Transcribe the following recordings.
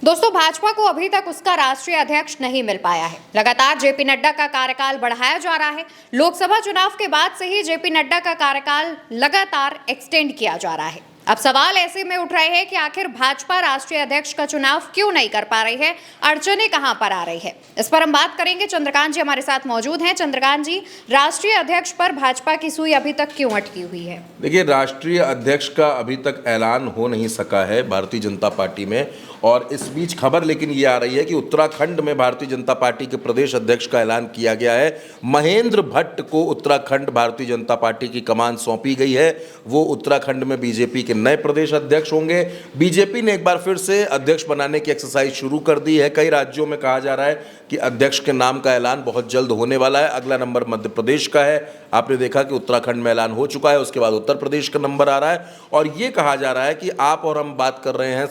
दोस्तों, भाजपा को अभी तक उसका राष्ट्रीय अध्यक्ष नहीं मिल पाया है। लगातार जेपी नड्डा का कार्यकाल बढ़ाया जा रहा है। लोकसभा चुनाव के बाद से ही जेपी नड्डा का कार्यकाल लगातार एक्सटेंड किया जा रहा है। अब सवाल ऐसे में उठ रहे हैं कि आखिर भाजपा राष्ट्रीय अध्यक्ष का चुनाव क्यों नहीं कर पा रही है, अड़चनें कहां पर आ रही है। इस पर हम बात करेंगे। चंद्रकांत जी हमारे साथ मौजूद हैं। चंद्रकांत जी, राष्ट्रीय अध्यक्ष पर भाजपा की सुई अभी तक क्यों अटकी हुई है? देखिए, राष्ट्रीय अध्यक्ष का अभी तक ऐलान हो नहीं सका है भारतीय जनता पार्टी में। और इस बीच खबर लेकिन ये आ रही है कि उत्तराखंड में भारतीय जनता पार्टी के प्रदेश अध्यक्ष का ऐलान किया गया है। महेंद्र भट्ट को उत्तराखंड भारतीय जनता पार्टी की कमान सौंपी गई है। वो उत्तराखंड में बीजेपी के नए प्रदेश अध्यक्ष होंगे। बीजेपी ने एक बार फिर से अध्यक्ष बनाने की एक्सरसाइज शुरू कर दी है। कई राज्यों में कहा जा रहा है कि अध्यक्ष के नाम का ऐलान बहुत जल्द होने वाला है। अगला नंबर मध्य प्रदेश का है। आपने देखा कि उत्तराखंड में ऐलान हो चुका है, उसके बाद उत्तर प्रदेश का नंबर आ रहा है। और ये कहा जा रहा है कि आप और हम बात कर रहे हैं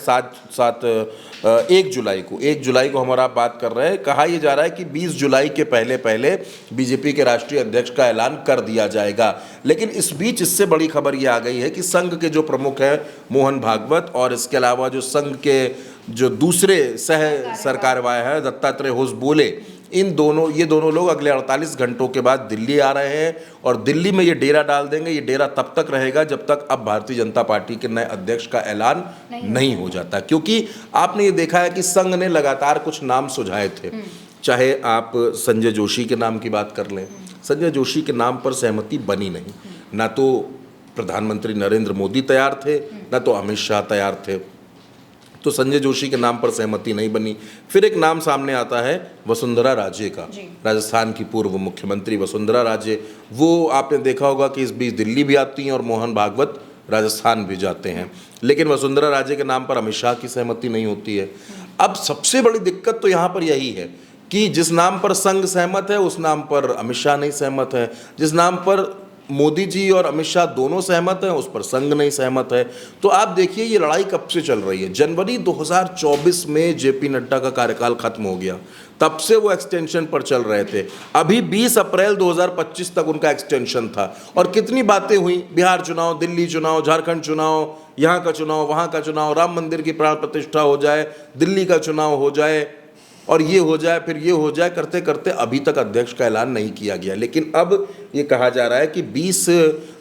1 जुलाई को हम और आप बात कर रहे हैं। कहा यह जा रहा है कि 20 जुलाई के पहले पहले बीजेपी के राष्ट्रीय अध्यक्ष का ऐलान कर दिया जाएगा। लेकिन इस बीच इससे बड़ी खबर ये आ गई है कि संघ के जो प्रमुख हैं मोहन भागवत, और इसके अलावा जो संघ के जो दूसरे सह सरकारवाह है दत्तात्रेय होसबोले, ये दोनों लोग अगले 48 घंटों के बाद दिल्ली आ रहे हैं। और दिल्ली में ये डेरा डाल देंगे। ये डेरा तब तक रहेगा जब तक अब भारतीय जनता पार्टी के नए अध्यक्ष का ऐलान नहीं हो जाता। क्योंकि आपने ये देखा है कि संघ ने लगातार कुछ नाम सुझाए थे। चाहे आप संजय जोशी के नाम की बात कर लें, संजय जोशी के नाम पर सहमति बनी नहीं। ना तो प्रधानमंत्री नरेंद्र मोदी तैयार थे, ना तो अमित शाह तैयार थे। तो संजय जोशी के नाम पर सहमति नहीं बनी। फिर एक नाम सामने आता है वसुंधरा राजे का, राजस्थान की पूर्व मुख्यमंत्री वसुंधरा राजे। वो आपने देखा होगा कि इस बीच दिल्ली भी आती हैं और मोहन भागवत राजस्थान भी जाते हैं। लेकिन वसुंधरा राजे के नाम पर अमित शाह की सहमति नहीं होती है। अब सबसे बड़ी दिक्कत तो यहाँ पर यही है कि जिस नाम पर संघ सहमत है उस नाम पर अमित शाह नहीं सहमत है। जिस नाम पर मोदी जी और अमित शाह दोनों सहमत हैं उस पर संघ नहीं सहमत है। तो आप देखिए ये लड़ाई कब से चल रही है। जनवरी 2024 में जेपी नड्डा का कार्यकाल खत्म हो गया, तब से वो एक्सटेंशन पर चल रहे थे। अभी 20 अप्रैल 2025 तक उनका एक्सटेंशन था। और कितनी बातें हुई, बिहार चुनाव, दिल्ली चुनाव, झारखंड चुनाव, यहाँ का चुनाव, वहाँ का चुनाव, राम मंदिर की प्राण प्रतिष्ठा हो जाए, दिल्ली का चुनाव हो जाए, और ये हो जाए, फिर ये हो जाए, करते करते अभी तक अध्यक्ष का ऐलान नहीं किया गया। लेकिन अब ये कहा जा रहा है कि 20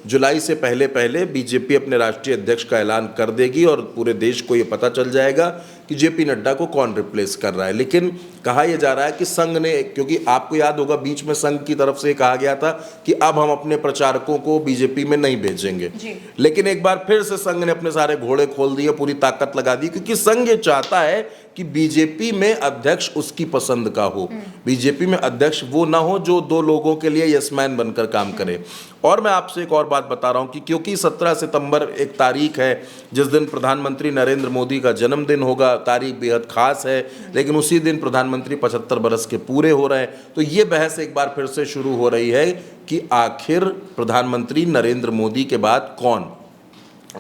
जुलाई से पहले पहले बीजेपी अपने राष्ट्रीय अध्यक्ष का ऐलान कर देगी और पूरे देश को ये पता चल जाएगा कि जेपी नड्डा को कौन रिप्लेस कर रहा है। लेकिन कहा यह जा रहा है कि संघ ने, क्योंकि आपको याद होगा बीच में संघ की तरफ से कहा गया था कि अब हम अपने प्रचारकों को बीजेपी में नहीं भेजेंगे। लेकिन एक बार फिर से संघ ने अपने सारे घोड़े खोल दिए, पूरी ताकत लगा दी, क्योंकि संघ ये चाहता है कि बीजेपी में अध्यक्ष उसकी पसंद का हो। बीजेपी में अध्यक्ष वो ना हो जो दो लोगों के लिए यसमैन बनकर काम करे। और मैं आपसे एक और बात बता रहा हूं कि क्योंकि 17 सितंबर एक तारीख है जिस दिन प्रधानमंत्री नरेंद्र मोदी का जन्मदिन होगा, तारीख बेहद खास है। लेकिन उसी दिन प्रधानमंत्री 75 बरस के पूरे हो रहे हैं। तो ये बहस एक बार फिर से शुरू हो रही है कि आखिर प्रधानमंत्री नरेंद्र मोदी के बाद कौन।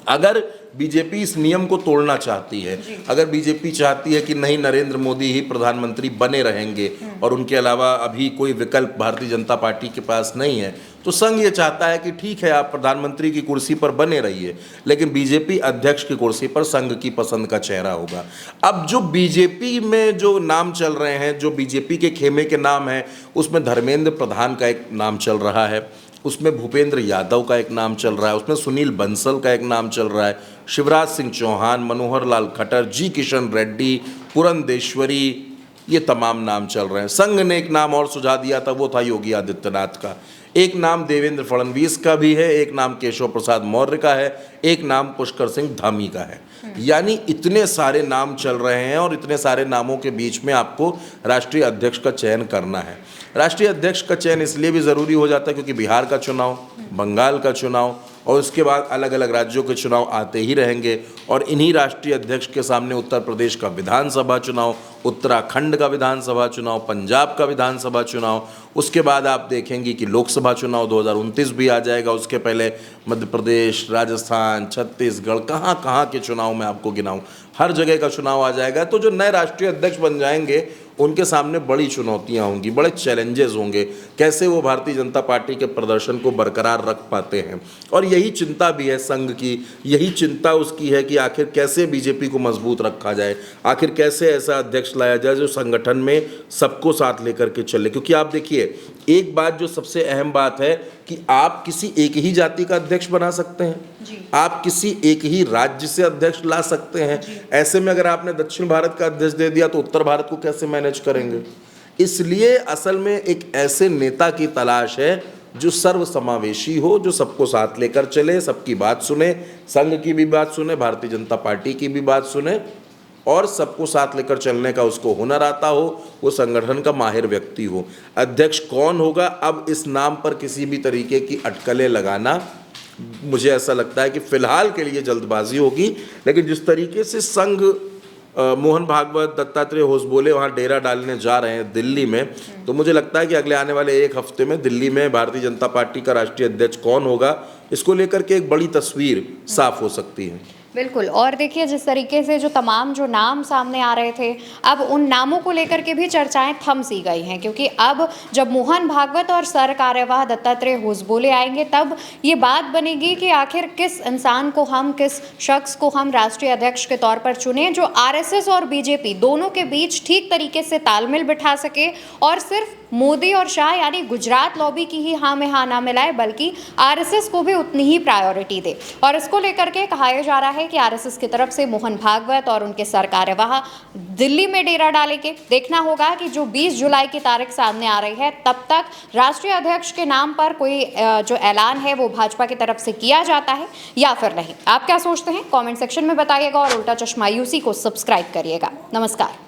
अगर बीजेपी इस नियम को तोड़ना चाहती है, अगर बीजेपी चाहती है कि नहीं नरेंद्र मोदी ही प्रधानमंत्री बने रहेंगे और उनके अलावा अभी कोई विकल्प भारतीय जनता पार्टी के पास नहीं है, तो संघ ये चाहता है कि ठीक है आप प्रधानमंत्री की कुर्सी पर बने रहिए, लेकिन बीजेपी अध्यक्ष की कुर्सी पर संघ की पसंद का चेहरा होगा। अब जो बीजेपी में जो नाम चल रहे हैं, जो बीजेपी के खेमे के नाम हैं, उसमें धर्मेंद्र प्रधान का एक नाम चल रहा है, उसमें भूपेंद्र यादव का एक नाम चल रहा है, उसमें सुनील बंसल का एक नाम चल रहा है, शिवराज सिंह चौहान, मनोहर लाल खट्टर, जी किशन रेड्डी, पुरंदेश्वरी, ये तमाम नाम चल रहे हैं। संघ ने एक नाम और सुझा दिया था, वो था योगी आदित्यनाथ का। एक नाम देवेंद्र फडणवीस का भी है, एक नाम केशव प्रसाद मौर्य का है, एक नाम पुष्कर सिंह धामी का है। यानी इतने सारे नाम चल रहे हैं और इतने सारे नामों के बीच में आपको राष्ट्रीय अध्यक्ष का चयन करना है। राष्ट्रीय अध्यक्ष का चयन इसलिए भी ज़रूरी हो जाता है क्योंकि बिहार का चुनाव, बंगाल का चुनाव और उसके बाद अलग अलग राज्यों के चुनाव आते ही रहेंगे। और इन्हीं राष्ट्रीय अध्यक्ष के सामने उत्तर प्रदेश का विधानसभा चुनाव उत्तराखंड का विधानसभा चुनाव, पंजाब का विधानसभा चुनाव, उसके बाद आप देखेंगे कि लोकसभा चुनाव 2029 भी आ जाएगा। उसके पहले मध्य प्रदेश, राजस्थान, छत्तीसगढ़, कहाँ कहाँ के चुनाव मैं आपको गिनाऊं, हर जगह का चुनाव आ जाएगा। तो जो नए राष्ट्रीय अध्यक्ष बन जाएंगे उनके सामने बड़ी चुनौतियां होंगी, बड़े चैलेंजेस होंगे, कैसे वो भारतीय जनता पार्टी के प्रदर्शन को बरकरार रख पाते हैं। और यही चिंता भी है संघ की, यही चिंता उसकी है कि आखिर कैसे बीजेपी को मजबूत रखा जाए, आखिर कैसे ऐसा अध्यक्ष लाया जाए जो संगठन में सबको साथ लेकर के चले। क्योंकि आप देखिए, एक बात जो सबसे अहम बात है कि आप किसी एक ही जाति का अध्यक्ष बना सकते हैं, आप किसी एक ही राज्य से अध्यक्ष ला सकते हैं। ऐसे में अगर आपने दक्षिण भारत का अध्यक्ष दे दिया तो उत्तर भारत को कैसे मैनेज करेंगे। इसलिए असल में एक ऐसे नेता की तलाश है जो सर्वसमावेशी हो, जो सबको साथ लेकर चले, सबकी बात सुने, संघ की भी बात सुने, भारतीय जनता पार्टी की भी बात सुने, और सबको साथ लेकर चलने का उसको हुनर आता हो, वो संगठन का माहिर व्यक्ति हो। अध्यक्ष कौन होगा, अब इस नाम पर किसी भी तरीके की अटकलें लगाना, मुझे ऐसा लगता है कि फिलहाल के लिए जल्दबाजी होगी। लेकिन जिस तरीके से संघ मोहन भागवत, दत्तात्रेय होसबोले वहाँ डेरा डालने जा रहे हैं दिल्ली में, तो मुझे लगता है कि अगले आने वाले एक हफ्ते में दिल्ली में भारतीय जनता पार्टी का राष्ट्रीय अध्यक्ष कौन होगा, इसको लेकर के एक बड़ी तस्वीर साफ हो सकती है। बिल्कुल। और देखिए, जिस तरीके से जो तमाम जो नाम सामने आ रहे थे, अब उन नामों को लेकर के भी चर्चाएं थम सी गई हैं, क्योंकि अब जब मोहन भागवत और सर कार्यवाह दत्तात्रेय होसबोले आएंगे तब ये बात बनेगी कि आखिर किस इंसान को हम, किस शख्स को हम राष्ट्रीय अध्यक्ष के तौर पर चुने जो आरएसएस और बीजेपी दोनों के बीच ठीक तरीके से तालमेल बिठा सके और सिर्फ मोदी और शाह यानी गुजरात लॉबी की ही हाँ में हाँ ना मिलाए, बल्कि आरएसएस को भी उतनी ही प्रायोरिटी दे। और इसको लेकर के कहा जा रहा है कि आरएसएस की तरफ से मोहन भागवत और उनके सर कार्यवाह दिल्ली में डेरा डालेंगे। देखना होगा कि जो 20 जुलाई की तारीख सामने आ रही है, तब तक राष्ट्रीय अध्यक्ष के नाम पर कोई जो ऐलान है वो भाजपा की तरफ से किया जाता है या फिर नहीं। आप क्या सोचते हैं, कॉमेंट सेक्शन में बताइएगा और उल्टा चश्मा यूसी को सब्सक्राइब करिएगा। नमस्कार।